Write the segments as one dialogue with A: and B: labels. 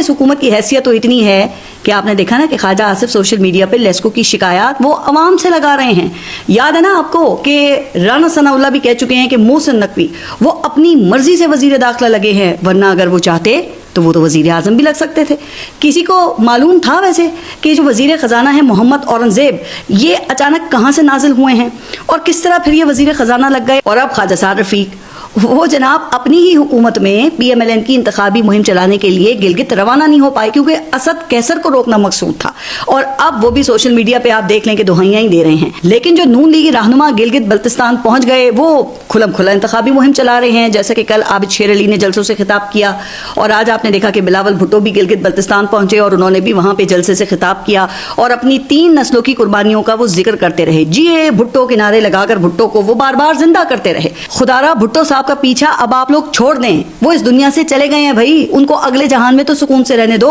A: इस हुकूमत की हैसियत तो इतनी है कि आपने देखा ना कि ख्वाजा आसिफ सोशल मीडिया पे लेस्को की शिकायत वो अवाम से लगा रहे हैं। याद है ना आपको कि राना सनाउल्लाह भी कह चुके हैं कि मोहसिन नकवी वो अपनी मर्जी से वजीर दाखिला लगे हैं, वरना अगर वो चाहते तो वो तो वजीर आज़म भी लग सकते थे। किसी को मालूम था वैसे कि जो वजीर ख़जाना है मोहम्मद औरंगज़ेब ये अचानक कहाँ से नाजिल हुए हैं और किस तरह फिर ये वजीर ख़जाना लग गए। और अब ख्वाजा साद रफ़ीक वो जनाब अपनी ही हुकूमत में PMLN की इंतखाबी मुहिम चलाने के लिए गिलगित रवाना नहीं हो पाए क्योंकि असद कैसर को रोकना मकसूद था, और अब वो भी सोशल मीडिया पे आप देख लें कि दुहाइयां ही दे रहे हैं। लेकिन जो नून लीगी रहनुमा गिलगित बल्तिस्तान पहुंच गए वो खुलम खुला इंतखाबी मुहिम चला रहे हैं, जैसे कि कल आबिद शेर अली ने जलसों से खिताब किया, और आज आपने देखा कि बिलावल भुट्टो भी गिलगित बल्तिस्तान पहुंचे और उन्होंने भी वहां पे जलसे से खिताब किया और अपनी 3 नस्लों की कुर्बानियों का वो जिक्र करते रहे। जिए भुट्टो के नारे लगाकर भुट्टो को वो बार बार जिंदा करते रहे। खुदारा भुट्टो साहब का पीछा अब आप लोग छोड़ दें, वो इस दुनिया से चले गए हैं भाई, उनको अगले जहान में तो सुकून से रहने दो।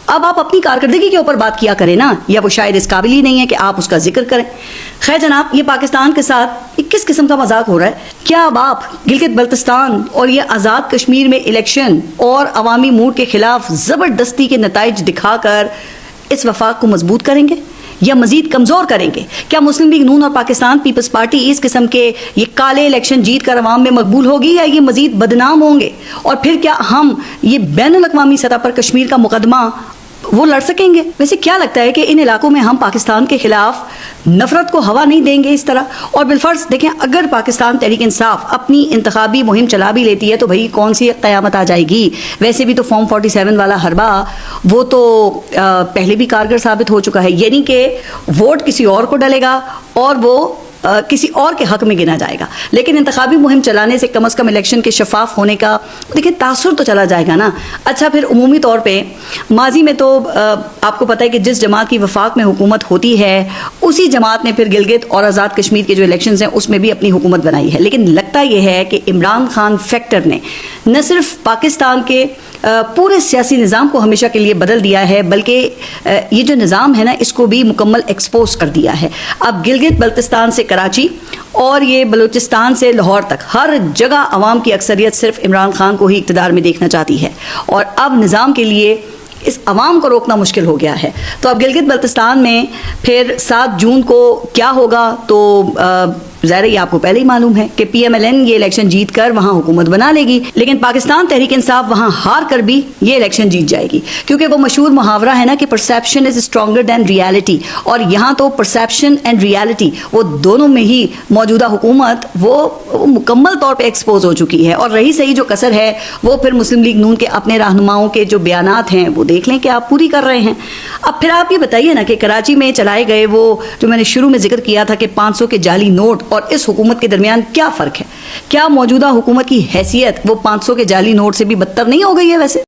A: अब आप अपनी कारकर्दगी के ऊपर बात किया करें ना, या वो शायद इस काबिल ही नहीं है कि आप उसका जिक्र करें। खैर जनाब, ये पाकिस्तान के साथ किस किस्म का मजाक हो रहा है? क्या अब आप गिलगित बल्तिस्तान और ये आज़ाद कश्मीर में इलेक्शन और अवामी मूड के खिलाफ ज़बरदस्ती के नताइज दिखाकर इस वफाक को मजबूत करेंगे या मजीद कमज़ोर करेंगे? क्या मुस्लिम लीग नून और पाकिस्तान पीपल्स पार्टी इस किस्म के ये काले इलेक्शन जीत कर अवाम में मकबूल होगी या ये मजीद बदनाम होंगे? और फिर क्या हम ये बैनुल अक़वामी सतह पर कश्मीर का मुकदमा वो लड़ सकेंगे? वैसे क्या लगता है कि इन इलाकों में हम पाकिस्तान के खिलाफ नफरत को हवा नहीं देंगे इस तरह? और बिलफर्ज देखें, अगर पाकिस्तान तहरीक इंसाफ अपनी इंतखाबी मुहिम चला भी लेती है तो भाई कौन सी क़यामत आ जाएगी? वैसे भी तो फॉर्म 47 वाला हरबा वो तो पहले भी कारगर साबित हो चुका है, यानी कि वोट किसी और को डलेगा और वो किसी और के हक में गिना जाएगा। लेकिन इंतखाबी मुहिम चलाने से कम अज़ कम इलेक्शन के शफाफ होने का देखिए तासुर तो चला जाएगा ना। अच्छा, फिर उमूमी तौर पे माजी में तो आपको पता है कि जिस जमात की वफाक में हुकूमत होती है उसी जमात ने फिर गिलगित और आज़ाद कश्मीर के जो इलेक्शंस हैं उसमें भी अपनी हुकूमत बनाई है। लेकिन लगता यह है कि इमरान खान फैक्टर ने न सिर्फ पाकिस्तान के पूरे सियासी निज़ाम को हमेशा के लिए बदल दिया है, बल्कि ये जो निज़ाम है ना इसको भी मुकम्मल एक्सपोज कर दिया है। अब गिलगित बल्तिस्तान से कराची और ये बलूचिस्तान से लाहौर तक हर जगह अवाम की अक्सरियत सिर्फ इमरान खान को ही इक़्तिदार में देखना चाहती है, और अब निज़ाम के लिए इस अवाम को रोकना मुश्किल हो गया है। तो अब गिलगित बल्तिस्तान में फिर 7 जून को क्या होगा, तो ज़ाहिर ये आपको पहले ही मालूम है कि PMLN ये इलेक्शन जीत कर वहाँ हुकूमत बना लेगी, लेकिन पाकिस्तान तहरीक इंसाफ वहाँ हार कर भी ये इलेक्शन जीत जाएगी, क्योंकि वो मशहूर मुहावरा है ना कि perception is stronger than reality, और यहाँ तो परसेप्शन एंड रियलिटी वो दोनों में ही मौजूदा हुकूमत वो मुकम्मल तौर पर एक्सपोज हो चुकी है। और रही सही जो कसर है वो फिर मुस्लिम लीग नून के अपने रहनुमाओं के जो बयानात हैं वो देख लें कि आप पूरी कर रहे हैं। अब फिर आप ये बताइए ना कि कराची में चलाए गए वो जो मैंने शुरू में जिक्र किया था कि 500 के जाली नोट और इस हुकूमत के दरमियान क्या फ़र्क है? क्या मौजूदा हुकूमत की हैसियत वो 500 के जाली नोट से भी बदतर नहीं हो गई है? वैसे